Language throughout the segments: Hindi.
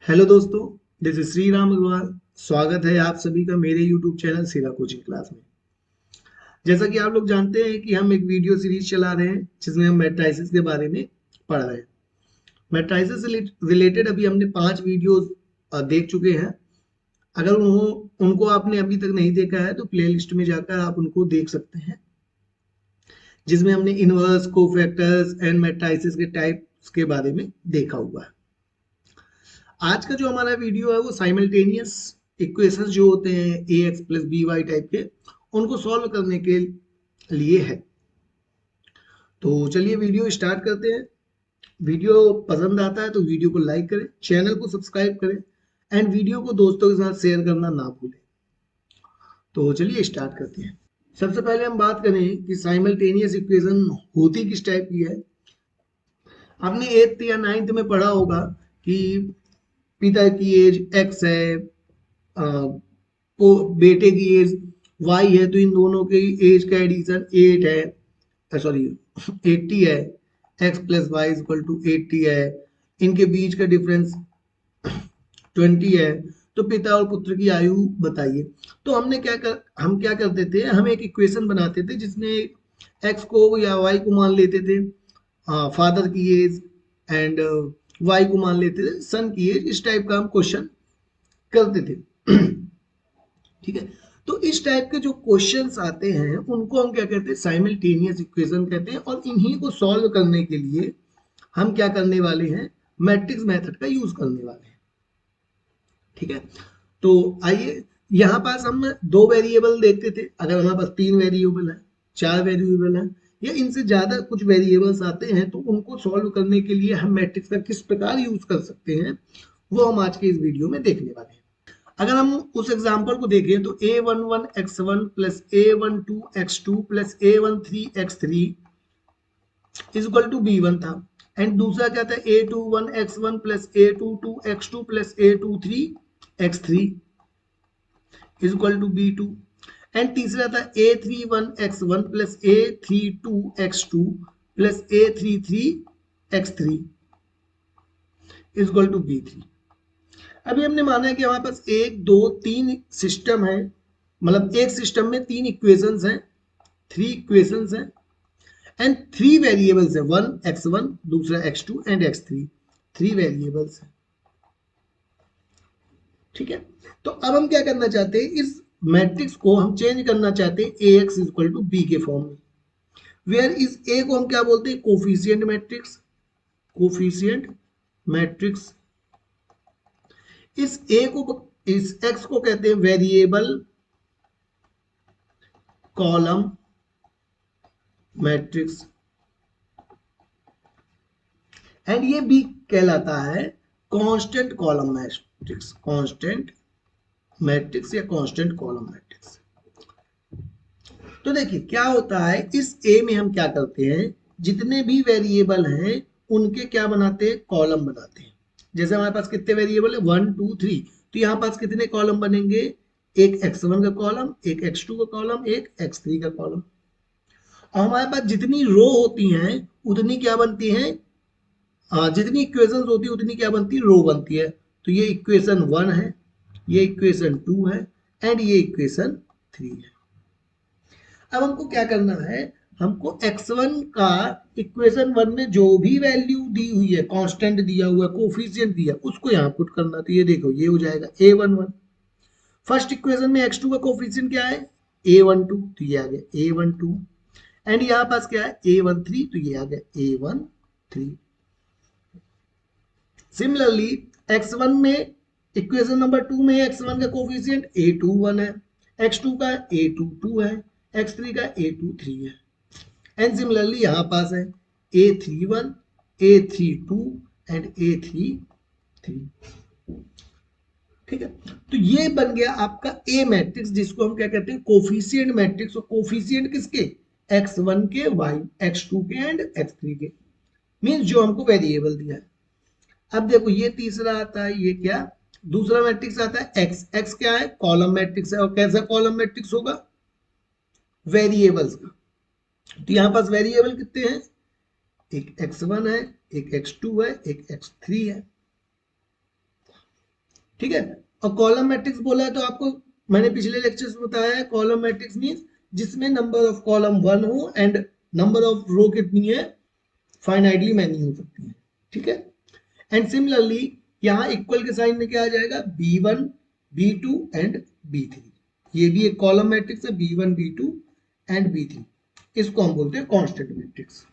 हेलो दोस्तों, दिस इज श्री राम अग्रवाल। स्वागत है आप सभी का मेरे यूट्यूब चैनल सीरा कोचिंग क्लास में। जैसा कि आप लोग जानते हैं कि हम एक वीडियो सीरीज चला रहे हैं जिसमें हम मैट्राइसिस के बारे में पढ़ रहे हैं। मैट्राइसिस से रिलेटेड अभी हमने 5 वीडियोस देख चुके हैं। अगर उनको आपने अभी तक नहीं देखा है तो प्लेलिस्ट में जाकर आप उनको देख सकते हैं, जिसमें हमने इनवर्स, कोफैक्टर्स एंड मैट्राइसिस के टाइप्स के बारे में देखा हुआ है। आज का जो हमारा वीडियो है वो साइमल्टेनियस इक्वेशंस जो होते हैं A X plus B Y type के, उनको सॉल्व करने के लिए है। तो चलिए वीडियो स्टार्ट करते हैं। वीडियो पसंद आता है तो वीडियो को लाइक करें, चैनल को सब्सक्राइब करें एंड वीडियो को दोस्तों के साथ शेयर करना ना भूलें। तो चलिए स्टार्ट करते हैं। सबसे पहले हम बात करें कि साइमल्टेनियस इक्वेशन होती किस टाइप की है। आपने 8th या 9th में पढ़ा होगा कि पिता की एज x है, को बेटे की एज y है, तो इन दोनों की एज का एडिशन 8 है, सॉरी 80 है। x plus y equal to 80 है। इनके बीच का डिफरेंस 20 है। तो पिता और पुत्र की आयु बताइए। तो हम क्या करते थे, हम एक इक्वेशन बनाते थे जिसमें x को या y को मान लेते थे फादर की एज एंड y को मान लेते थे सन की एज। इस टाइप का हम क्वेश्चन करते थे। ठीक है, तो इस टाइप के जो क्वेश्चंस आते हैं उनको हम क्या कहते हैं, साइमल्टेनियस इक्वेशन कहते हैं। और इन्हीं को सॉल्व करने के लिए हम क्या करने वाले हैं, मैट्रिक्स मेथड का यूज करने वाले हैं। ठीक है, तो आइए यहाँ पास हम 2 वेरिएबल देखते थे। अगर हमारे पास 3 वेरिएबल है, 4 वेरिएबल है या इनसे ज्यादा कुछ वेरिएबल्स आते हैं तो उनको सॉल्व करने के लिए हम मैट्रिक्स का किस प्रकार यूज कर सकते हैं वो हम आज के इस वीडियो में देखने वाले हैं। अगर हम उस एग्जांपल को देखें तो a11x1 plus a12x2 plus a13x3 is equal to b1 था। एंड दूसरा क्या था, a21x1 plus a22x2 plus a23x3 is equal to b2। And तीसरा था a31x1 plus a32x2 plus a33x3 is equal to b3। अभी हमने माना है कि हमारे पास 1 2 3 सिस्टम है, मतलब एक सिस्टम में 3 इक्वेशंस हैं, 3 इक्वेशंस हैं एंड 3 वेरिएबल्स है, 1 x1 दूसरा x2 एंड x3, 3 वेरिएबल्स हैं। ठीक है, तो अब हम क्या करना चाहते हैं, इस मैट्रिक्स को हम चेंज करना चाहते हैं ax इक्वल टू b के फॉर्म में। वेयर इस a को हम क्या बोलते हैं, कोफिशिएंट मैट्रिक्स, कोफिशिएंट मैट्रिक्स। इस a को, इस x को कहते हैं वेरिएबल कॉलम मैट्रिक्स एंड ये भी कहलाता है constant column matrix, constant matrix या कांस्टेंट कॉलम मैट्रिक्स। तो देखिए क्या होता है, इस ए में हम क्या करते हैं, जितने भी वेरिएबल हैं उनके क्या बनाते हैं, कॉलम बनाते हैं। जैसे हमारे पास कितने वेरिएबल है, 1 2 3, तो यहाँ पास कितने कॉलम बनेंगे, एक x1 का कॉलम, एक x2 का कॉलम, एक x3 का कॉलम। और हमारे पास जितनी रो होती हैं उतनी क्या बनती हैं, जितनी इक्वेशंस होती है उतनी क्या बनती है, रो बनती है। तो ये इक्वेशन 1 है, ये इक्वेशन 2 है एंड ये इक्वेशन 3 है। अब हमको क्या करना है, हमको x1 का इक्वेशन 1 में जो भी वैल्यू दी हुई है, कांस्टेंट दिया हुआ है, कोफिशिएंट दिया, उसको यहाँ पुट करना। तो ये देखो ये हो जाएगा a11। फर्स्ट इक्वेशन में x2 का कोफिशिएंट क्या है, a12, तो ये आ गया a12 एंड यहाँ पास क्या है a13, तो ये आ गया a13। सिमिलरली x1 में, इक्वेशन नंबर 2 में x1 का कोफिशिएंट a21 है, x2 का a22 है, x3 का a23 है एंड सिमिलरली यहां पास है a31, a32 एंड a33। ठीक है, तो ये बन गया आपका ए मैट्रिक्स, जिसको हम क्या कहते हैं, कोफिशिएंट मैट्रिक्स। और कोफिशिएंट किसके, x1 के, y, x2 के एंड x3 के, मींस जो हमको वेरिएबल दिया है। अब देखो ये तीसरा आता है, ये क्या, दूसरा मैट्रिक्स आता है x। x क्या है, कॉलम मैट्रिक्स है। और कैसा कॉलम मैट्रिक्स होगा, वेरिएबल्स का। तो यहां पास वेरिएबल कितने हैं, एक x1 है, एक x2 है, एक x3 है। ठीक है। और कॉलम मैट्रिक्स बोला है तो आपको मैंने पिछले लेक्चर्स में बताया है, कॉलम मैट्रिक्स मींस जिसमें नंबर ऑफ कॉलम 1 हो एंड नंबर ऑफ रो कितनी है, फाइनाइटली मैनी हो सकती है। ठीक है। एंड सिमिलरली यहाँ इक्वल के साइन में क्या आ जाएगा, B1 B2 एंड B3। ये भी एक कॉलम मैट्रिक्स है, B1 B2 एंड B3। इसको हम बोलते हैं कांस्टेंट मैट्रिक्स।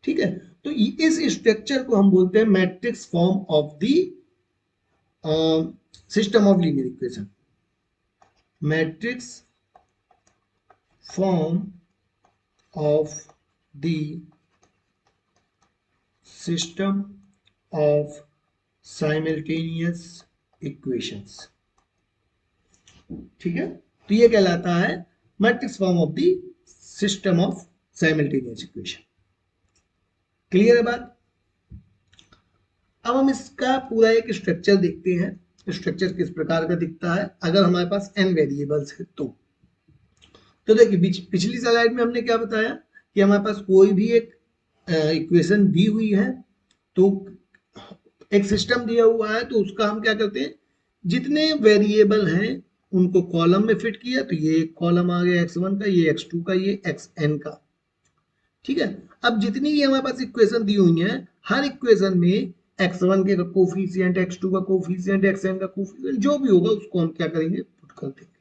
ठीक है। तो इस स्ट्रक्चर को हम बोलते हैं matrix form of the system of linear equation. Matrix form of the system of simultaneous equations. ठीक है। तो ये कहलाता है matrix form of the system of simultaneous equation. Clear है बात। अब हम इसका पूरा एक स्ट्रक्चर देखते हैं, स्ट्रक्चर किस प्रकार का दिखता है अगर हमारे पास n वेरिएबल्स है तो देखिए पिछली स्लाइड में हमने क्या बताया कि हमारे पास कोई भी एक इक्वेशन दी हुई है, तो एक सिस्टम दिया हुआ है, तो उसका हम क्या करते हैं, जितने वेरिएबल हैं उनको कॉलम में फिट किया, तो ये एक कॉलम आ गया x1 का, ये x2 का, ये xn का। ठीक है। अब जितनी भी हमारे पास इक्वेशन दी हुई है, हर इक्वेशन में x1 के कोफिशिएंट, x2 का कोफिशिएंट, xn का कोफिशिएंट, जो भी होगा उसको हम क्या करेंगे, पुट कर देंगे।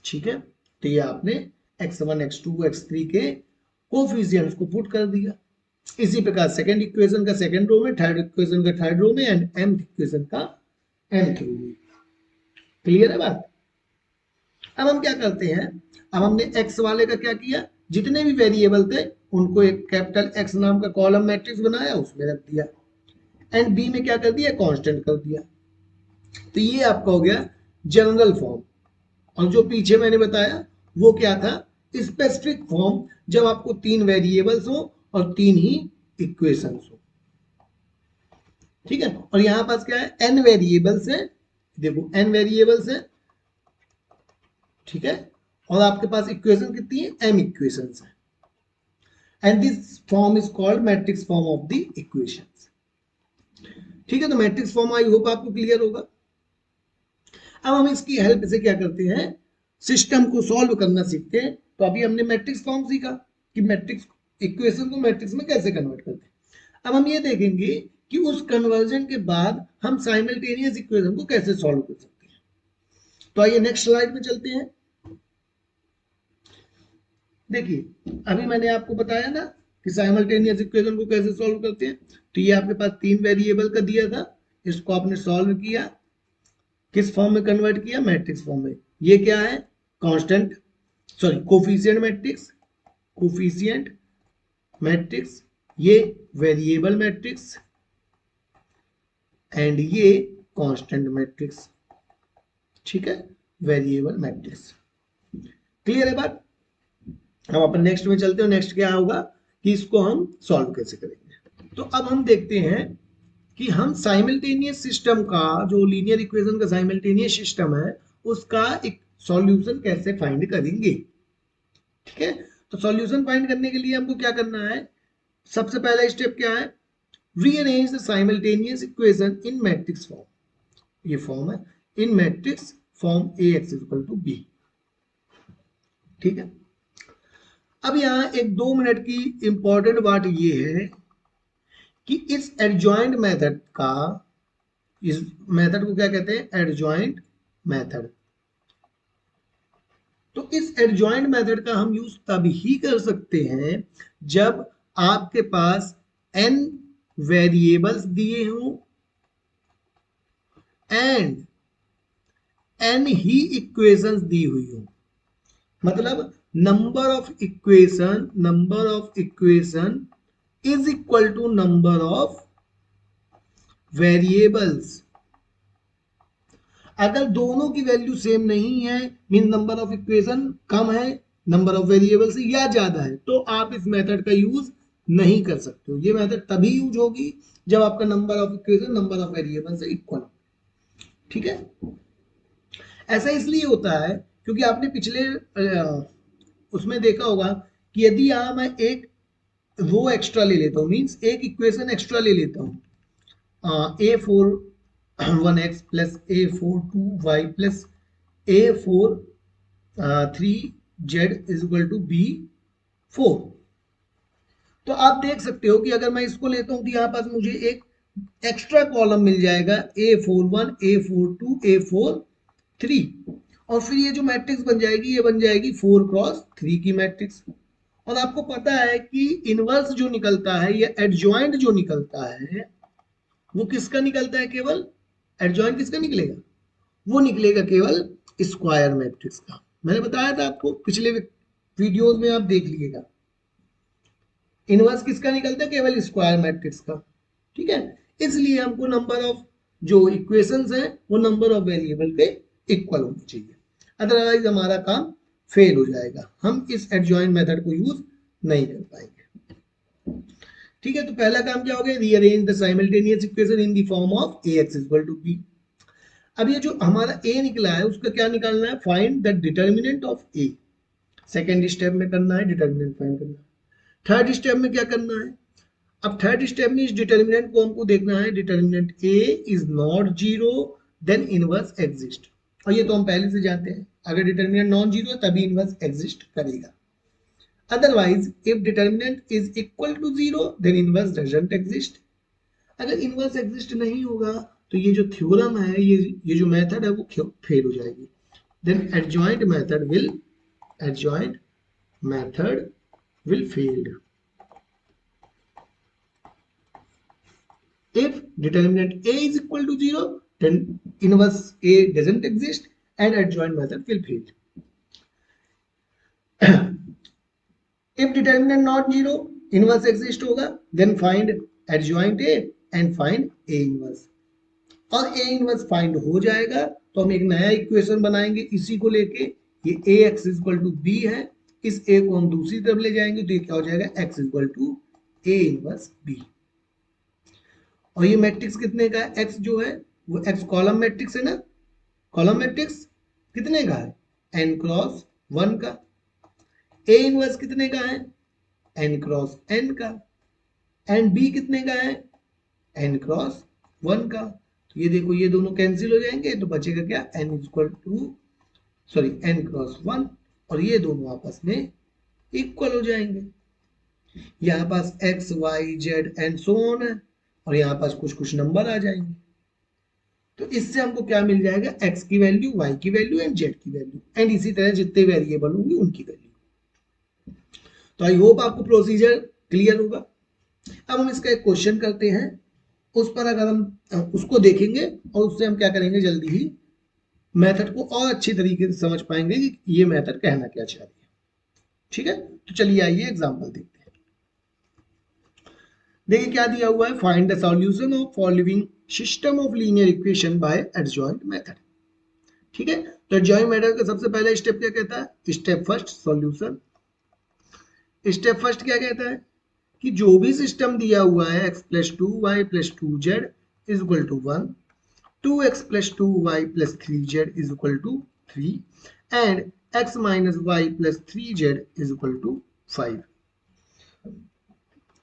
ठीक है। तो ये आपने x1 x2 x3 के कोफिशिएंट्स को पुट कर दिया। इसी प्रकार सेकंड इक्वेशन का सेकंड रो में, थर्ड इक्वेशन का थर्ड रो में एंड nth इक्वेशन का nth रो में। क्लियर है बात। अब हम क्या करते हैं, अब हमने x वाले का क्या किया, जितने भी वेरिएबल थे उनको एक कैपिटल X नाम का कॉलम मैट्रिक्स बनाया, उसमें रख दिया, एंड b में क्या कर दिया, कांस्टेंट कर दिया। तो ये आपका हो गया जनरल फॉर्म। और जो पीछे मैंने बताया वो क्या था, स्पेसिफिक फॉर्म, जब आपको 3 वेरिएबल्स हो और 3 ही इक्वेशंस हो। ठीक है। और यहां पास क्या है, n वेरिएबल्स है, देखो n वेरिएबल्स है। ठीक है। और आपके पास इक्वेशन कितनी है, m इक्वेशंस है, and this form is called matrix form of the equations. ठीक है। तो मैट्रिक्स फॉर्म आई होप आपको क्लियर होगा। अब हम इसकी हेल्प से क्या करते हैं, सिस्टम को सॉल्व करना सीखते हैं। तो अभी हमने मैट्रिक्स फॉर्म सीखा कि मैट्रिक्स इक्वेशन को मैट्रिक्स में कैसे कन्वर्ट करते हैं। अब हम ये देखेंगे कि उस कन्वर्जन के बाद हम साइमल्टेनियस इक्वेशन को कैसे सॉल्व कर सकते हैं। तो आइए नेक्स्ट स्लाइड में चलते हैं। देखिए अभी मैंने आपको बताया ना कि साइमल्टेनियस इक्वेशन को कैसे सॉल्व करते हैं। तो ये आपके पास 3 वेरिएबल का दिया था, इसको आपने सॉल्व किया, किस फॉर्म में कन्वर्ट किया, मैट्रिक्स फॉर्म में। ये क्या है, constant, sorry coefficient matrix, coefficient matrix, ये वेरिएबल मैट्रिक्स एंड ये कांस्टेंट मैट्रिक्स। ठीक है, वेरिएबल मैट्रिक्स। क्लियर है बात। अब अपन नेक्स्ट में चलते हैं। नेक्स्ट क्या होगा कि इसको हम सॉल्व कैसे करेंगे। तो अब हम देखते हैं कि हम साइमल्टेनियस सिस्टम का, जो लीनियर इक्वेशन का साइमल्टेनियस सिस्टम है, उसका एक सॉल्यूशन कैसे फाइंड करेंगे। ठीक है। तो सॉल्यूशन फाइंड करने के लिए हमको क्या करना है, सबसे पहला स्टेप क्या है, rearrange the simultaneous equation in matrix form. ये फॉर्म है, इन मैट्रिक्स फॉर्म Ax = b। ठीक है। अब यहां एक 2 मिनट की इंपॉर्टेंट बात ये है कि इस एडजॉइंट मेथड का, इस मेथड को क्या कहते हैं, एडजॉइंट मेथड। तो इस एडजॉइंट मेथड का हम यूज तभी कर सकते हैं जब आपके पास n वेरिएबल्स दिए हों एंड n ही इक्वेशंस दी हुई हो। मतलब number of equation is equal to number of variables. अगर दोनों की वैल्यू सेम नहीं है, मीन नंबर ऑफ इक्वेशन कम है नंबर ऑफ वेरिएबल से या ज्यादा है, तो आप इस मेथड का यूज नहीं कर सकते हो। ये मेथड तभी यूज होगी जब आपका number of equation number of variable से इक्वल हो। ठीक है। ऐसा इसलिए होता है क्योंकि आपने पिछले उसमें देखा होगा कि यदि यहां मैं एक रो एक्स्ट्रा ले लेता हूं, मीन्स एक इक्वेशन एक्स्ट्रा ले लेता हूं, A4 1x plus A4 2y plus A4 3z is equal to B4। तो आप देख सकते हो कि अगर मैं इसको लेता हूं तो यहाँ पास मुझे एक एक्स्ट्रा कॉलम मिल जाएगा A41 A42 A43, और फिर ये जो मैट्रिक्स बन जाएगी ये बन जाएगी 4x3 की मैट्रिक्स। और आपको पता है कि इनवर्स जो निकलता है या एडजॉइंट जो निकलता है वो किसका निकलता है, केवल एडजॉइंट किसका निकलेगा, वो निकलेगा केवल स्क्वायर मैट्रिक्स का। मैंने बताया था आपको पिछले वीडियोस में, आप देख लीजिएगा। इनवर्स किसका निकलता है, केवल स्क्वायर मैट्रिक्स का। ठीक है, इसलिए हमको नंबर ऑफ जो इक्वेशंस हैं वो नंबर ऑफ वेरिएबल के इक्वल होनी चाहिए, अदरवाइज हमारा काम फेल हो जाएगा, हम इस एडजॉइंट मेथड को यूज नहीं कर पाएंगे। ठीक है, तो पहला काम क्या हो गया, rearrange the simultaneous equation in the form of ax equal to b। अब ये जो हमारा a निकला है उसका क्या निकालना है, find the determinant of a। Second step में करना है डिटर्मिनेंट फाइंड करना है। थर्ड स्टेप में क्या करना है, अब थर्ड स्टेप में इस डिटर्मिनेंट को हमको देखना है, determinant a is not zero then inverse exist. और ये तो हम पहले से जानते हैं, अगर डिटर्मिनेंट नॉन जीरो है तभी इनवर्स एग्जिस्ट करेगा। Otherwise, if determinant is equal to zero, then inverse doesn't exist. अगर इनवर्स एग्जिस्ट नहीं होगा तो ये जो थ्योरम है, ये जो मेथड है वो फेल हो जाएगी। Then adjoint method will fail. If determinant a is equal to zero, then inverse a doesn't exist and adjoint method will fail. If determinant not zero, inverse exist होगा, then find adjoint a and find a inverse। और a inverse find हो जाएगा तो हम एक नया इक्वेशन बनाएंगे इसी को लेके, ये ax इक्वल टू b है, इस a को हम दूसरी तरफ ले जाएंगे तो ये क्या हो जाएगा, x equal to a inverse b। और ये मैट्रिक्स कितने का है, x जो है वो x कॉलम मैट्रिक्स है ना, कॉलम मैट्रिक्स कितने का है, n क्रॉस 1 का। a इनवर्स कितने का है, n क्रॉस n का। एंड b कितने का है, n क्रॉस 1 का। तो ये देखो ये दोनों कैंसिल हो जाएंगे तो बचेगा क्या, n equal to n cross 1, और ये दोनों आपस में इक्वल हो जाएंगे। यहाँ पास x y z and so on है और यहाँ पास कुछ कुछ नंबर आ जाएंगे। तो इससे हमको क्या मिल जाएगा, x की वैल्यू, y की वैल्यू एंड z की वैल्यू, एंड इसी तरह जितने वेरिएबल होंगे उनकी वैल्यू। तो आई होप आपको प्रोसीजर क्लियर होगा। अब हम इसका एक क्वेश्चन करते हैं, उस पर अगर हम उसको देखेंगे और उससे हम क्या करेंगे, जल्दी ही मेथड को और अच्छी तरीके से समझ पाएंगे कि ये मेथड कहना क्या चाह रही है। ठीक है, तो चलिए आइए एग्जांपल देखते हैं। देखिए क्या दिया हुआ है, find the solution of following system of linear equation by adjoint method. ठीक है, तो एडजॉइंट मेथड का सबसे पहला स्टेप क्या कहता है, step first solution. Step first क्या कहता है कि जो भी सिस्टम दिया हुआ है x plus 2y plus 2z is equal to 1, 2x plus 2y plus 3z is equal to 3 and x minus y plus 3z is equal to 5।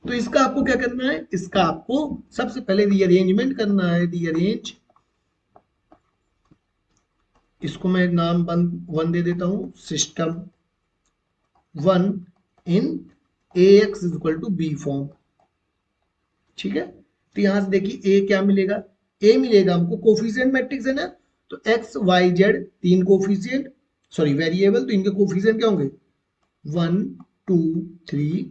तो इसका आपको क्या करना है, इसका आपको सबसे पहले रीअरेंजमेंट करना है। रीअरेंज, इसको मैं नाम 1 दे देता हूं, system 1 in ax is equal to b form. ठीक है, तो यहां से देखिए a क्या मिलेगा, a मिलेगा हमको कोफिशिएंट मैट्रिक्स है ना, तो x y z तीन कोफिशिएंट सॉरी वेरिएबल, तो इनके कोफिशिएंट क्या होंगे 1 2 3,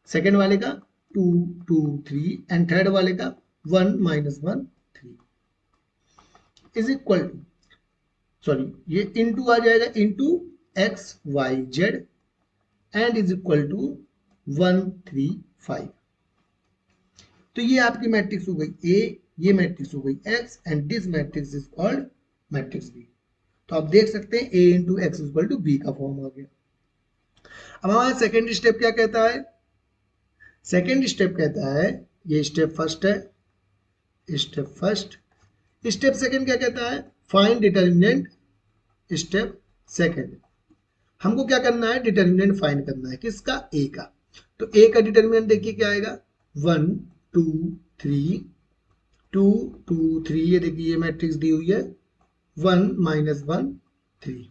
सेकेंड वाले का 2 2 3 एंड थर्ड वाले का 1 -1 3 इज इक्वल टू ये इनटू आ जाएगा into x y z and is equal to 1 3 5। तो ये आपकी मैट्रिक्स हो गई A, ये मैट्रिक्स हो गई X and this matrix is called matrix B। तो आप देख सकते हैं A into X equal to B का फॉर्म आ गया। अब हमारा सेकेंड स्टेप क्या कहता है, सेकेंड स्टेप कहता है, ये स्टेप फर्स्ट है, स्टेप फर्स्ट। स्टेप सेकेंड क्या कहता है, फाइंड डिटर्मिनेंट। स्टेप सेकेंड हमको क्या करना है, डिटर्मिनेंट फाइंड करना है, किसका, A का। तो A का डिटर्मिनेंट देखिए क्या आएगा 1 2 3 2 2 3, ये देखिए ये मैट्रिक्स दी हुई है 1 -1 3।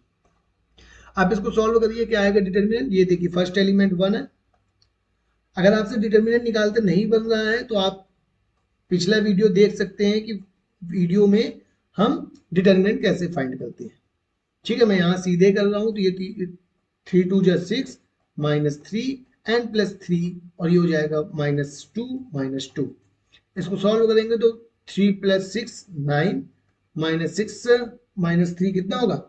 आप इसको सॉल्व करिए, क्या आएगा डिटर्मिनेंट, ये देखिए फर्स्ट एलिमेंट 1 है। अगर आपसे डिटर्मिनेंट निकालते नहीं बन रहा है तो आप पिछला वीडियो देख सकते हैं कि वीडियो में हम डिटर्मिनेंट कैसे फाइंड करते हैं। ठीक है, मैं यहाँ सीधे कर रहा हूँ, तो ये 3 2 जा 6 -3 एंड +3 और ये हो जाएगा -2 -2। इसको सॉल्व करेंगे तो 3 + 6 9 -6 -3 कितना होगा,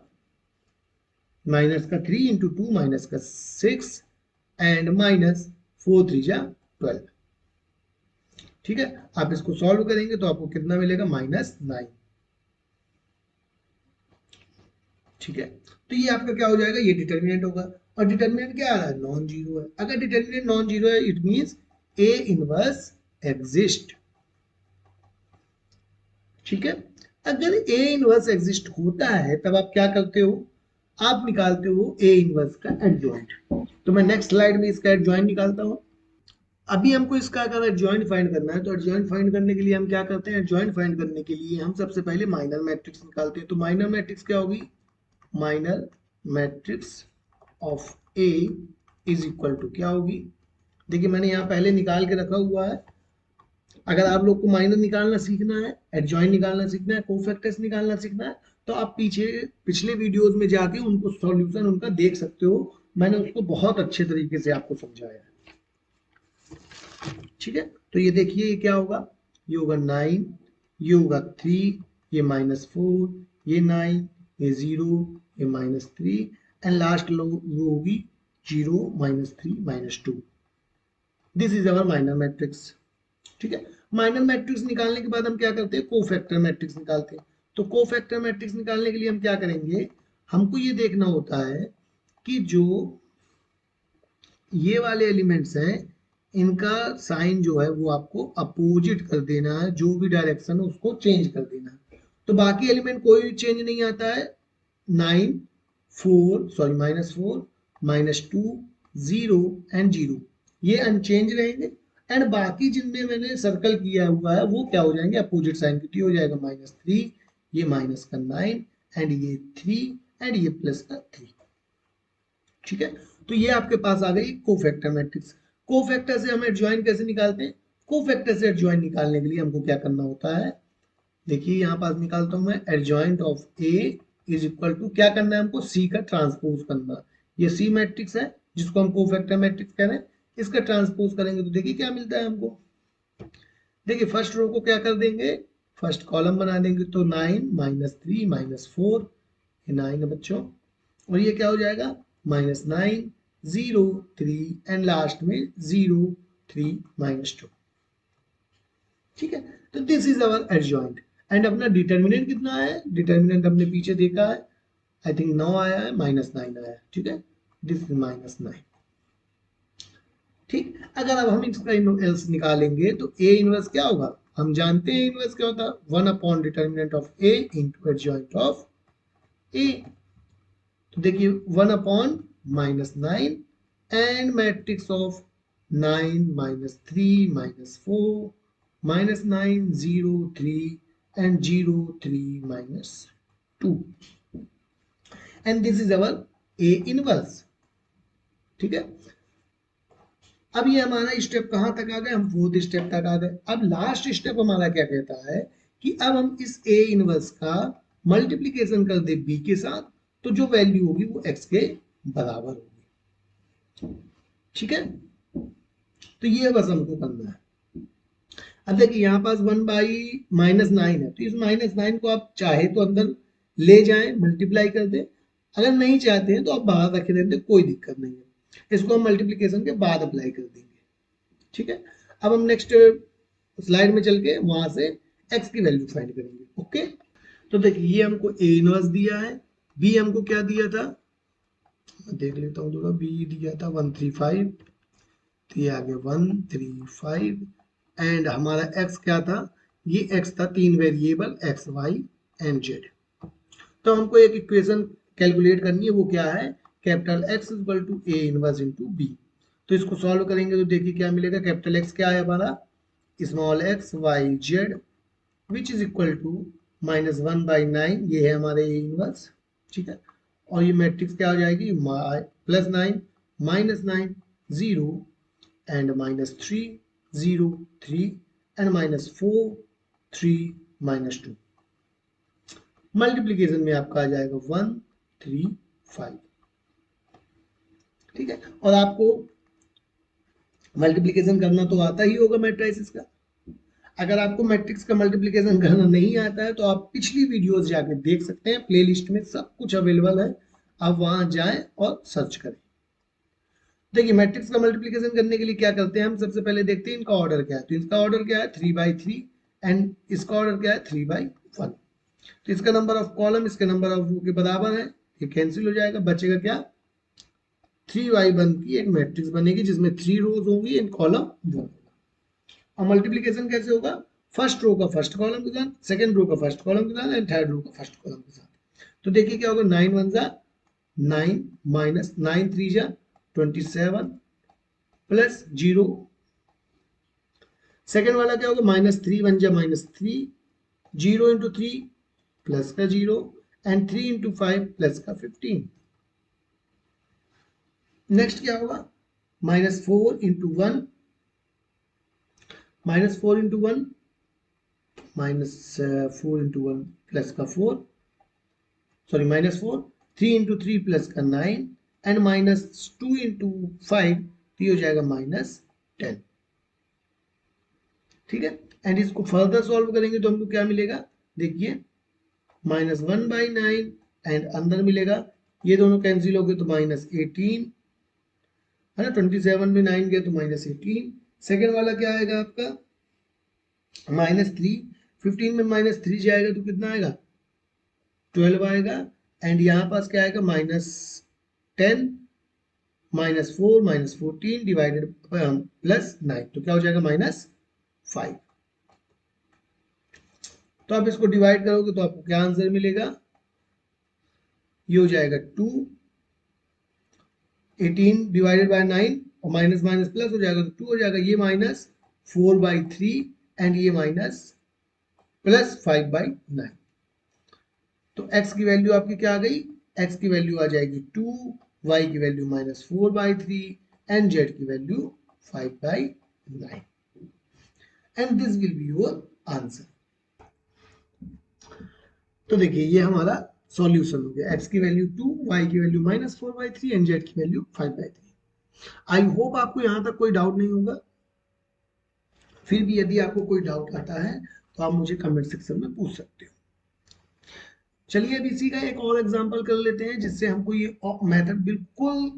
माइनस का 3 इंटू 2 माइनस का 6 एंड -4 3 जा 12। ठीक है, आप इसको सॉल्व करेंगे तो आपको कितना मिलेगा, -9। ठीक है, तो ये आपका क्या हो जाएगा, ये डिटर्मिनेंट होगा। और डिटर्मिनेंट क्या आ रहा है, नॉन जीरो है। अगर डिटर्मिनेंट नॉन जीरो है it means A inverse exist. ठीक है, अगर ए इनवर्स एग्जिस्ट होता है तब आप क्या करते हो, आप निकालते हो ए इनवर्स का एडजॉइंट। तो मैं नेक्स्ट स्लाइड में इसका एडजॉइंट निकालता हूं। अभी हमको इसका अगर एडजॉइंट फाइंड करना है तो एडजॉइंट फाइंड करने के लिए हम क्या करते हैं, एडजॉइंट फाइंड करने के लिए हम सबसे पहले माइनर मैट्रिक्स निकालते हैं। तो माइनर मैट्रिक्स क्या होगी, minor matrix of A is equal to क्या होगी, देखिए मैंने यहाँ पहले निकाल के रखा हुआ है। अगर आप लोग को माइनर निकालना सीखना है, एडजॉइंट निकालना सीखना है, कोफैक्टर्स निकालना सीखना है, तो आप पिछले वीडियोस में जाके उनको सॉल्यूशन उनका देख सकते हो। मैंने उसको बहुत अच्छे तरीके से आपको समझाया है। ठीक है, तो ये देखिए ये क्या होगा, ये होगा 9, ये होगा 3, ये -4, ये 9, ये 0, ये -3 एंड लास्ट लो वो होगी 0 -3 -2। This is our minor matrix. ठीक है, माइनर मैट्रिक्स निकालने के बाद हम क्या करते हैं, कोफैक्टर मैट्रिक्स निकालते हैं। तो कोफैक्टर मैट्रिक्स निकालने के लिए हम क्या करेंगे, हमको ये देखना होता है कि जो ये वाले एलिमेंट्स हैं इनका साइन जो है वो आपको अपोजिट कर देना है, जो भी डायरेक्शन है उसको चेंज कर देना है। तो बाकी एलिमेंट कोई चेंज नहीं आता है, 9 4 सॉरी -4 -2 0 एंड 0 ये अनचेंज रहेंगे। एंड बाकी जिनमें मैंने सर्कल किया हुआ है वो क्या हो जाएंगे, अपोजिट साइन की, हो जाएगा -3, ये माइनस का 9 एंड ये 3 एंड ये प्लस का 3। ठीक है, तो ये आपके पास आ गई कोफैक्टर मैट्रिक्स। कोफैक्टर से हम एडजॉइंट कैसे निकालते हैं, कोफैक्टर से एडजॉइंट निकालने के लिए हमको क्या करना होता है, देखिए यहाँ पास निकालता हूं मैं, adjoint of A is equal to क्या करना है हमको, सी का ट्रांसपोज करना। ये सी मैट्रिक्स है जिसको हम कोफैक्टर मैट्रिक्स कह रहे हैं, इसका ट्रांसपोज करेंगे तो देखिए क्या मिलता है हमको। देखिए फर्स्ट रो को क्या कर देंगे, फर्स्ट कॉलम बना देंगे, तो 9 -3 -4, ये 9 है बच्चों, और ये क्या हो जाएगा -9 0 3 एंड लास्ट में 0 3 -2। ठीक है, तो this is our adjoint. And अपना डिटर्मिनेंट कितना है, डिटर्मिनेंट हमने पीछे देखा है, आई थिंक 9 आया है, -9 आया है। ठीक है, दिस इज -9। ठीक, अगर अब हम इसका इनवर्स निकालेंगे तो ए इनवर्स क्या होगा, हम जानते हैं इनवर्स क्या होता है, 1 upon determinant of A into adjoint of A. तो देखिए 1 upon -9 and matrix of 9 -3 -4 -9 0 3 and 0 3 -2 and this is our A inverse। ठीक है, अब ये हमारा स्टेप कहां तक आ गए, हम फोर्थ स्टेप तक आ गए। अब लास्ट स्टेप हमारा क्या कहता है कि अब हम इस A इनवर्स का मल्टीप्लीकेशन कर दे B के साथ, तो जो वैल्यू होगी वो x के बराबर होगी। ठीक है, तो ये बस हमको करना है। अब देखिए यहाँ पास 1/-9 है, तो इस -9 को आप चाहे तो अंदर ले जाएं, मल्टीप्लाई कर दें, अगर नहीं चाहते हैं तो आप बाहर रखे रहते, कोई दिक्कत नहीं है। इसको हम मल्टीप्लीकेशन के बाद अप्लाई कर देंगे। ठीक है, अब हम नेक्स्ट स्लाइड में चल के वहां से x की वैल्यू फाइंड करेंगे। ओके, तो देखिए ये हमको a इनवर्स दिया है, b हमको क्या दिया था, देख लेता हूँ थोड़ा, b दिया था 135, तो ये आ गया 135 एंड हमारा x क्या था, ये x था, 3 variable x y and z। तो हमको एक इक्वेशन कैलकुलेट करनी है, वो क्या है, capital X equal to A inverse into B। तो इसको सॉल्व करेंगे तो देखिए क्या मिलेगा, कैपिटल X क्या है हमारा, small x y z which is equal to -1/9, ये है हमारे ए इनवर्स, ठीक है। और ये मैट्रिक्स क्या हो जाएगी, +9 -9 0 एंड -3 0 3 एंड -4 3 -2। मल्टीप्लीकेशन में आपका आ जाएगा 1 3 5, ठीक है। और आपको मल्टीप्लीकेशन करना तो आता ही होगा मैट्रिसेस का। अगर आपको मैट्रिक्स का मल्टीप्लीकेशन करना नहीं आता है तो आप पिछली वीडियोस जाके देख सकते हैं, प्लेलिस्ट में सब कुछ अवेलेबल है, आप वहां जाएं और सर्च करें। देखिए मैट्रिक्स का मल्टीप्लीकेशन करने के लिए क्या करते हैं हम, सबसे पहले देखते हैं इनका ऑर्डर क्या है। तो इसका ऑर्डर क्या है 3/3 एंड इसका ऑर्डर क्या है 3/1। तो इसका नंबर ऑफ कॉलम इसके नंबर ऑफ रो के बराबर है, ये कैंसिल हो जाएगा, बचेगा क्या 3/1 की एक मैट्रिक्स बनेगी जिसमें 3 रोज होंगी एंड कॉलम 1 होगा। और मल्टीप्लीकेशन कैसे होगा, फर्स्ट रो का फर्स्ट कॉलम के साथ, सेकंड रो का फर्स्ट कॉलम के साथ एंड थर्ड रो का फर्स्ट कॉलम के साथ। तो देखिए क्या होगा 9 1 जा 9 माइनस 9 3 जा 27 प्लस 0। सेकंड वाला क्या होगा -3 1 जा -3, 0 इंटू 3 प्लस का 0 एंड 3 इंटू 5 प्लस का 15। नेक्स्ट क्या होगा -4 इंटू 1 -4 इंटू 1 -4 इंटू 1 प्लस का 4, सॉरी -4, 3 इंटू 3 प्लस का 9 एंड -2 इंटू 5, तो ये हो जाएगा -10, ठीक है। एंड इसको फर्दर सॉल्व करेंगे तो हमको क्या मिलेगा, देखिए -1/9 एंड अंदर मिलेगा, ये दोनों कैंसिल हो गए तो -18 है ना, 27 में 9 गए तो -18। सेकेंड वाला क्या आएगा आपका -3, 15 में -3 जाएगा तो कितना आएगा 12 आएगा। एंड यहाँ पास क्या आएगा -10 -4 -14 डिवाइडेड +9, तो क्या हो जाएगा -5। तो आप इसको डिवाइड करोगे तो आपको क्या आंसर मिलेगा, ये हो जाएगा 2, 18 डिवाइडेड बाय 9 और माइनस माइनस प्लस हो जाएगा तो 2 हो जाएगा, ये -4/3 एंड ये +5/9। तो x की वैल्यू आपकी क्या आ गई, x की वैल्यू आ जाएगी 2, y की वैल्यू -4/3 एंड z की value 5/9 and this will be your answer. तो देखिए ये हमारा सॉल्यूशन हो गया, x की वैल्यू 2, y की वैल्यू -4/3 एंड z की वैल्यू 5/3। आई होप आपको यहां तक कोई डाउट नहीं होगा। फिर भी यदि आपको कोई डाउट आता है तो आप मुझे कमेंट सेक्शन में पूछ सकते हो। चलिए अब इसी का एक और एग्जांपल कर लेते हैं जिससे हमको ये मेथड बिल्कुल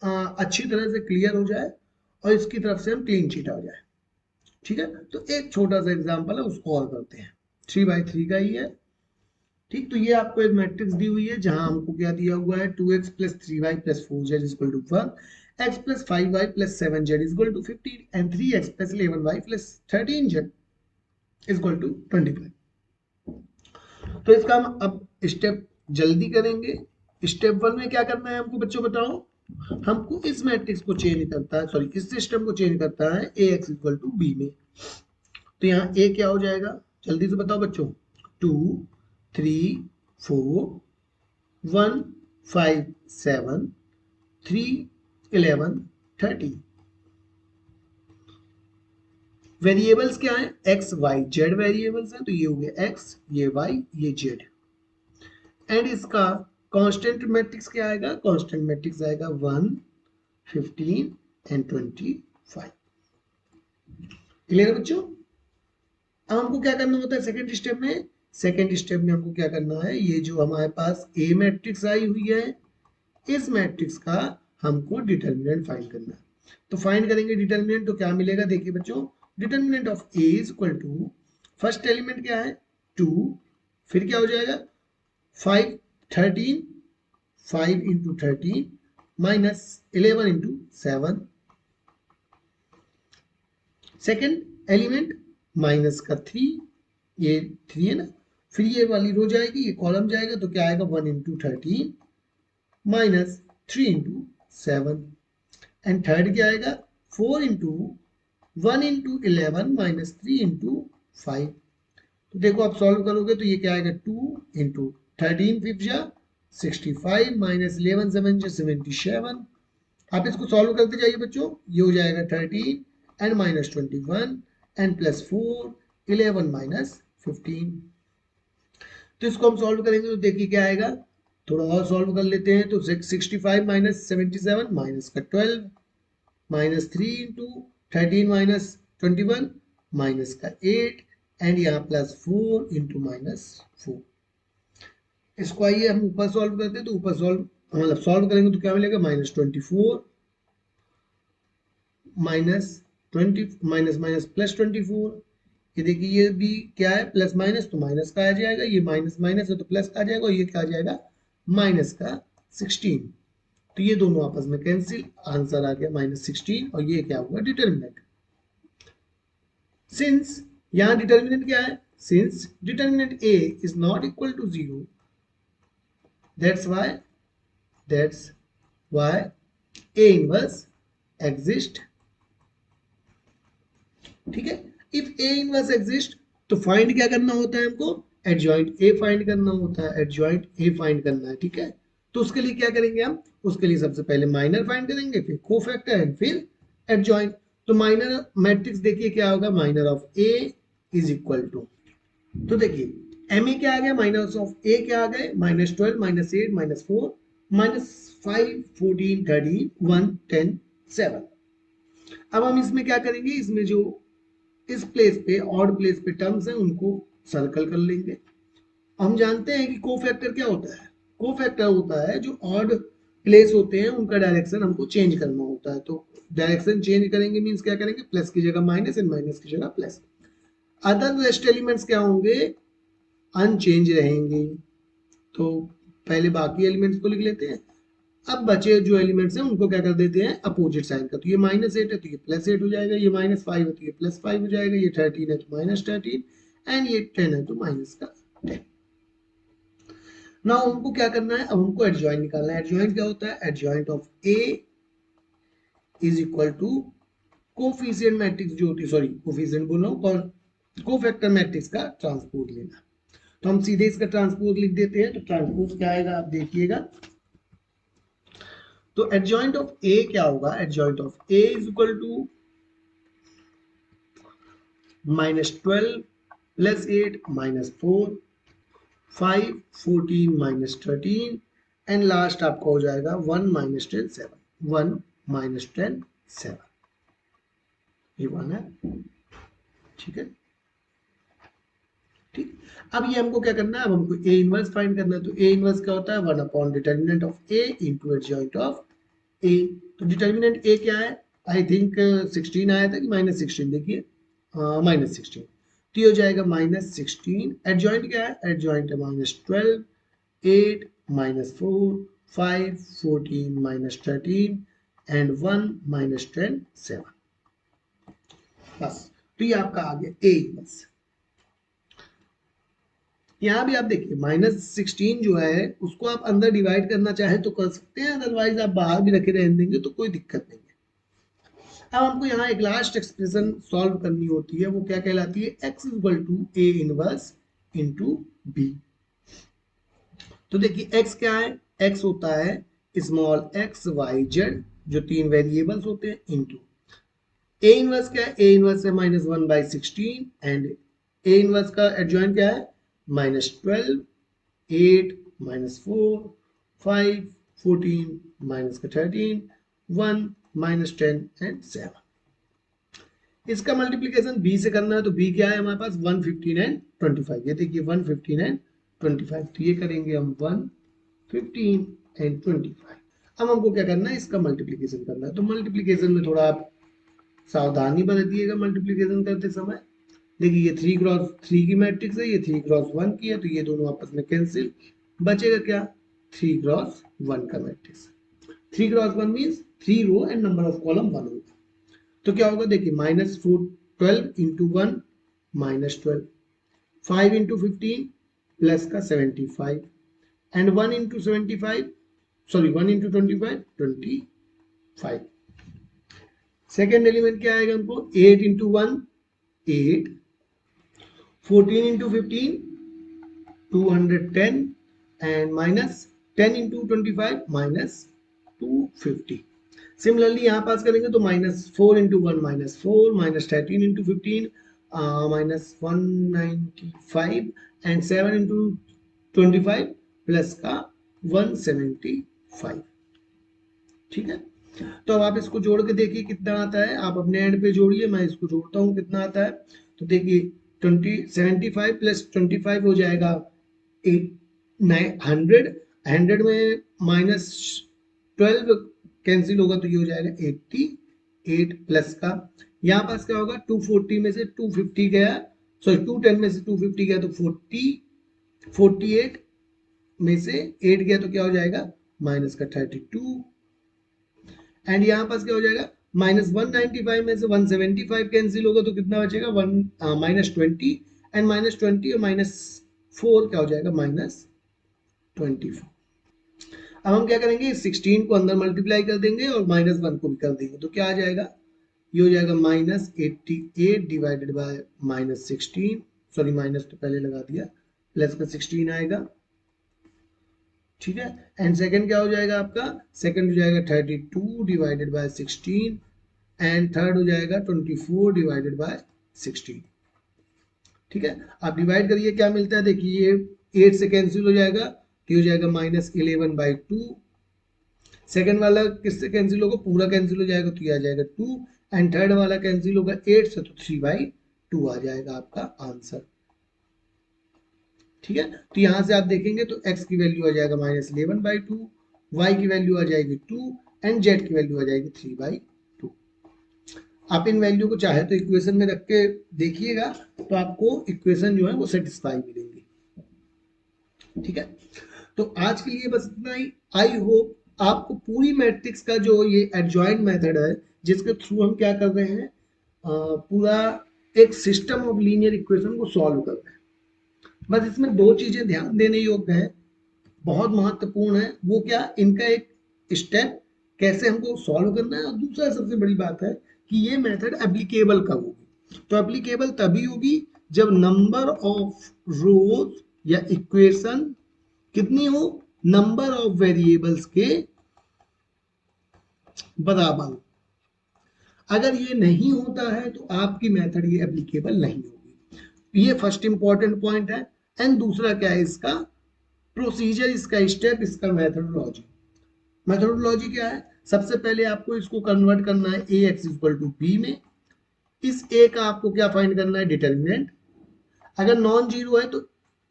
अच्छी तरह से क्लियर हो जाए और इसकी तरफ से हम क्लीन शीट आ जाए, ठीक है। तो एक छोटा सा एग्जांपल है उसको और करते हैं, 3/3 का ही है, ठीक। तो ये आपको एक मैट्रिक्स दी हुई है जहां हमको क्या दिया हुआ है 2x + 3y + 4z = 1, x + 5y + 7z = 15 and 3x + 11y + 13z = 25। तो इसका हम अब स्टेप जल्दी करेंगे। स्टेप 1 में क्या करना है हमको बच्चों बताओ, हमको इस मैट्रिक्स को चेंज करता है, सॉरी इस सिस्टम को चेंज करता है ax = b में। तो यहाँ a क्या हो जाएगा जल्दी से बताओ बच्चों, 2 3 4 1 5 7 3 11 13। वेरिएबल्स क्या है x y z वेरिएबल्स हैं, तो ये हो गया x, ये y, ये z। एंड इसका कांस्टेंट मैट्रिक्स क्या आएगा, कांस्टेंट मैट्रिक्स आएगा 1 15 एंड 25। क्लियर है बच्चों। अब हमको क्या करना होता है सेकंड स्टेप में, सेकंड स्टेप में हमको क्या करना है, ये जो हमारे पास ए मैट्रिक्स आई हुई है इस मैट्रिक्स का हमको डिटर्मिनेंट फाइंड करना है। तो फाइंड करेंगे डिटर्मिनेंट, तो क्या मिलेगा देखिए बच्चों, determinant of A equal to first element क्या है 2, फिर क्या हो जाएगा 5 13 5 into 13 minus 11 into 7, second element minus का 3, ये 3 है ना, फिर ये वाली रो जाएगी, ये कॉलम जाएगा, तो क्या आएगा 1 into 13 minus 3 into 7 and third क्या आएगा 4 इंटू 1 इंटू 11 माइनस 3 इंटू 5। तो देखो आप सॉल्व करोगे तो ये क्या आएगा 2 इंटू 13 फिफ्थ जा 65 माइनस 11 7 जा 77। आप इसको सॉल्व करते जाइए बच्चों, ये हो जाएगा 13 and minus 21 and plus 4 11 minus 15। तो इसको हम सॉल्व करेंगे तो देखिए क्या आएगा, थोड़ा और सॉल्व कर लेते हैं। तो 65 माइनस 77 माइनस का 12 माइनस 3 इंटू 13 माइनस 21 माइनस का 8 एंड यहाँ प्लस 4 इंटू माइनस 4। इसको आइए हम ऊपर सॉल्व करते हैं, तो ऊपर सॉल्व मतलब सॉल्व करेंगे तो क्या मिलेगा, minus 24 minus 20 minus minus plus 24। ये देखिए ये भी क्या है, प्लस माइनस, तो माइनस का आ जाएगा, ये माइनस माइनस है तो प्लस का आ जाएगा, और ये क्या आ जाएगा माइनस का 16। तो ये दोनों आपस में कैंसिल, आंसर आ गया माइनस 16, और ये क्या होगा डिटर्मिनेंट। सिंस यहाँ डिटर्मिनेंट क्या है, since determinant a is not equal to 0, that's why a inverse exist। ठीक है, इफ a इनवर्स एग्जिस्ट तो फाइंड क्या करना होता है हमको, एडजॉइंट a फाइंड करना होता है, एडजॉइंट a फाइंड करना है। ठीक है, तो उसके लिए क्या करेंगे हम, उसके लिए सबसे पहले माइनर फाइंड करेंगे, फिर कोफैक्टर एंड फिर एडजॉइंट। तो माइनर मैट्रिक्स देखिए क्या होगा, minor of a is equal to, तो देखिए एम ए क्या आ गया, माइनस ऑफ ए क्या आ गए, माइनस 12 माइनस 8 माइनस 4 माइनस 5 14 13 1 10 7। अब हम इसमें क्या करेंगे, इसमें जो इस प्लेस पे ऑड प्लेस पे टर्म्स हैं उनको सर्कल कर लेंगे। हम जानते हैं कि कोफैक्टर क्या होता है, कोफैक्टर होता है जो ऑड प्लेस होते हैं उनका डायरेक्शन हमको चेंज करना होता है। तो डायरेक्शन चेंज करेंगे मींस क्या करेंगे, प्लस की जगह माइनस एंड माइनस की जगह प्लस। अदर रेस्ट एलिमेंट्स क्या होंगे, अनचेंज रहेंगे। तो पहले बाकी एलिमेंट्स को लिख लेते हैं, अब बचे जो एलिमेंट्स हैं उनको क्या कर देते हैं अपोजिट साइन का। तो ये माइनस 8 है तो ये प्लस 8 हो जाएगा, ये माइनस 5 है तो ये प्लस 5 हो जाएगा, ये 13 है तो माइनस 13 एंड ये 10 है तो माइनस का 10। नाउ हमको क्या करना है, अब हमको एडजॉइंट निकालना है। एडजॉइंट क्या होता है, adjoint of A is equal to coefficient matrix जो होती है, सॉरी कोफिशिएंट बोल रहा हूँ, कोफैक्टर मैट्रिक्स का ट्रांसपोज लेना। तो हम सीधे इसका ट्रांसपोज लिख देते हैं। तो ट्रांसपोज क्या आएगा आप देखिएगा, तो एडजॉइंट ऑफ ए क्या होगा, adjoint of A is equal to minus 12 plus 8 minus 4 5 14 minus 13 and last आपका हो जाएगा 1 माइनस 10 7 1 माइनस 10 7। ये 1 है, ठीक है। ठीक, अब ये हमको क्या करना है, अब हमको ए इनवर्स फाइंड करना है। तो ए इनवर्स क्या होता है, 1 upon determinant of A into adjoint of A. तो डिटर्मिनेंट ए क्या है, आई थिंक 16 आया था कि माइनस 16, देखिए माइनस 16, तो ये हो जाएगा माइनस 16। एडजॉइंट क्या है, एडजॉइंट है minus 12 8 minus 4 5 14 minus 13 and 1 minus 10 7। बस, तो ये आपका आ गया ए इनवर्स। यहाँ भी आप देखिए माइनस 16 जो है उसको आप अंदर डिवाइड करना चाहे तो कर सकते हैं, अदरवाइज आप बाहर भी रखे रहने देंगे तो कोई दिक्कत नहीं है। अब हमको यहाँ एक लास्ट एक्सप्रेशन सॉल्व करनी होती है, वो क्या कहलाती है, x equal to A inverse into B. तो देखिए x क्या है, x होता है स्मॉल x y z जो 3 वेरिएबल्स होते हैं इनटू ए इनवर्स क्या है, ए इनवर्स है माइनस 1/16 एंड ए इनवर्स का एडजॉइंट क्या है माइनस 12 8 माइनस 4 5 14 माइनस का 13 1 माइनस 10 एंड 7। इसका मल्टीप्लिकेशन b से करना है, तो b क्या है हमारे पास 115 एंड 25। ये देखिए 115 एंड 25, तो ये करेंगे हम 115 एंड 25। अब हमको क्या करना है, इसका मल्टीप्लिकेशन करना है। तो मल्टीप्लिकेशन में थोड़ा आप सावधानी बरतिएगा मल्टीप्लिकेशन करते समय। देखिए ये 3 क्रॉस 3 की मैट्रिक्स है, ये 3 क्रॉस 1 की है, तो ये दोनों आपस में कैंसिल, बचेगा क्या 3 क्रॉस 1 का matrix. 3 cross 1 means 3 row and number of column 1 होगा। तो क्या होगा देखिए minus 12 into 1 minus 12 5 into 15 plus का 75 and 1 into 75 sorry 1 into 25 25। Second element क्या आएगा हमको 8 into 1 8 14 into 15 210 and minus 10 into 25 minus 250. Similarly यहाँ पास करेंगे तो -4 into 1 -4 minus 13 into 15 minus 195 and 7 into 25 plus का 175. ठीक है, तो अब आप इसको जोड़ के देखिए कितना आता है, आप अपने एंड पे जोड़िए, मैं इसको जोड़ता हूँ कितना आता है। तो देखिए 75 प्लस 25 हो जाएगा 100, 100 में -12 कैंसिल होगा तो ये हो जाएगा 88 प्लस का यहाँ पास क्या होगा 240 में से 250 गया, सॉरी 210 में से 250 गया तो 48 में से 8 गया तो क्या हो जाएगा माइनस का 32 एंड यहाँ पास क्या हो जाएगा -195 में से 175 कैंसिल होगा तो कितना बचेगा -20 एंड -20 और -4 क्या हो जाएगा -24। अब हम क्या करेंगे 16 को अंदर मल्टीप्लाई कर देंगे और -1 को भी कर देंगे तो क्या आ जाएगा, ये हो जाएगा -88 डिवाइडेड बाय -16, सॉरी माइनस तो पहले लगा दिया, प्लस का 16 आएगा। ठीक है, एंड सेकंड क्या हो जाएगा आपका, सेकंड हो जाएगा 32 डिवाइडेड बाय 16 एंड थर्ड हो जाएगा 24 डिवाइडेड बाय 16। ठीक है, आप डिवाइड करिए क्या मिलता है, देखिए ये 8 से कैंसिल हो जाएगा तो हो जाएगा -11/2। सेकंड वाला किससे कैंसिल होगा, पूरा कैंसिल हो जाएगा तो ये आ जाएगा 2 एंड थर्ड वाला कैंसिल होगा 8 से तो 3/2 आ जाएगा आपका आंसर। ठीक है, तो यहां से आप देखेंगे तो x की वैल्यू आ जाएगा -11/2, y की वैल्यू आ जाएगी 2 एंड z की वैल्यू आ जाएगी 3/2। आप इन वैल्यू को चाहे तो इक्वेशन में रख के देखिएगा तो आपको इक्वेशन जो है वो सेटिस्फाई मिलेंगी। ठीक है, तो आज के लिए बस इतना ही। आई होप आपको पूरी मैट्रिक्स का जो ये एडजॉइंट मेथड है जिसके थ्रू हम क्या कर रहे हैं, पूरा एक सिस्टम ऑफ लीनियर इक्वेशन को सॉल्व कर रहे हैं। बस इसमें दो चीजें ध्यान देने योग्य है, बहुत महत्वपूर्ण है, वो क्या, इनका एक स्टेप कैसे हमको सॉल्व करना है और दूसरा सबसे बड़ी बात है कि ये मेथड एप्लीकेबल कब होगी। तो एप्लीकेबल तभी होगी जब नंबर ऑफ रोज या इक्वेशन कितनी हो, नंबर ऑफ वेरिएबल्स के बराबर। अगर ये नहीं होता है तो आपकी मेथड ये एप्लीकेबल नहीं होगी। ये फर्स्ट इंपॉर्टेंट पॉइंट है। एंड दूसरा क्या है, इसका प्रोसीजर, इसका स्टेप, इसका मेथोडोलॉजी। मेथोडोलॉजी क्या है, सबसे पहले आपको इसको कन्वर्ट करना है ax = b में। इस a का आपको क्या फाइंड करना है, डिटर्मिनेंट। अगर नॉन जीरो है तो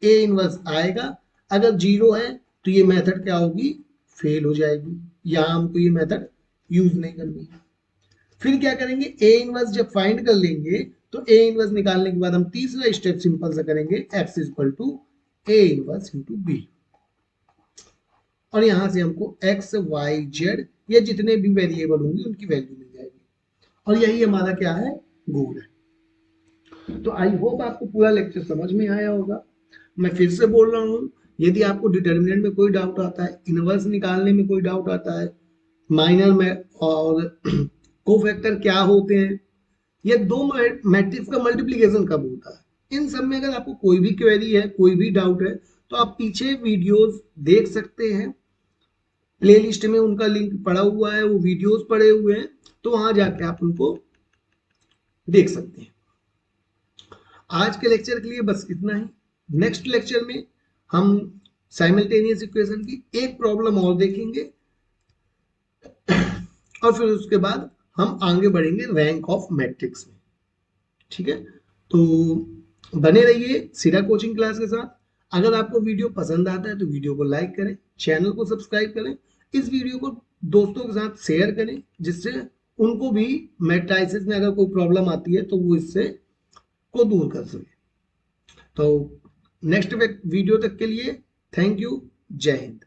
a इनवर्स आएगा, अगर जीरो है तो ये मेथड क्या होगी, फेल हो जाएगी, यहां हमको ये मेथड यूज नहीं करनी है। फिर क्या करेंगे, a इनवर्स जब फाइंड कर लेंगे तो a इनवर्स निकालने के बाद हम तीसरा स्टेप सिंपल सा करेंगे, x = a इनवर्स × b, और यहां से हमको x y z ये जितने भी वेरिएबल होंगे उनकी वैल्यू मिल जाएगी, और यही हमारा क्या है, गोल है। तो आई होप आपको पूरा लेक्चर समझ में आया होगा। मैं फिर से बोल रहा हूं, यदि आपको डिटर्मिनेंट में कोई डाउट आता है, इनवर्स निकालने में कोई डाउट आता है, माइनर में और कोफैक्टर क्या होते हैं, ये दो मैट्रिक्स का मल्टीप्लिकेशन कब होता है, इन सब में अगर आपको कोई भी क्वेरी है, कोई भी डाउट है तो आप पीछे वीडियोस देख सकते हैं, प्लेलिस्ट में उनका लिंक पड़ा हुआ है, वो वीडियोस पड़े हुए हैं, तो वहां जाके आप उनको देख सकते हैं। आज के लेक्चर के लिए बस इतना ही। नेक्स्ट लेक्चर में हम साइमल्टेनियस इक्वेशन की एक प्रॉब्लम और देखेंगे और फिर उसके बाद हम आगे बढ़ेंगे रैंक ऑफ मैट्रिक्स में। ठीक है, तो बने रहिए सिरा कोचिंग क्लास के साथ। अगर आपको वीडियो पसंद आता है तो वीडियो को लाइक करें, चैनल को सब्सक्राइब करें, इस वीडियो को दोस्तों के साथ शेयर करें, जिससे उनको भी मैट्रिसेस में अगर कोई प्रॉब्लम आती है तो वो इससे को दूर कर सके। तो नेक्स्ट वीडियो तक के लिए थैंक यू, जय हिंद।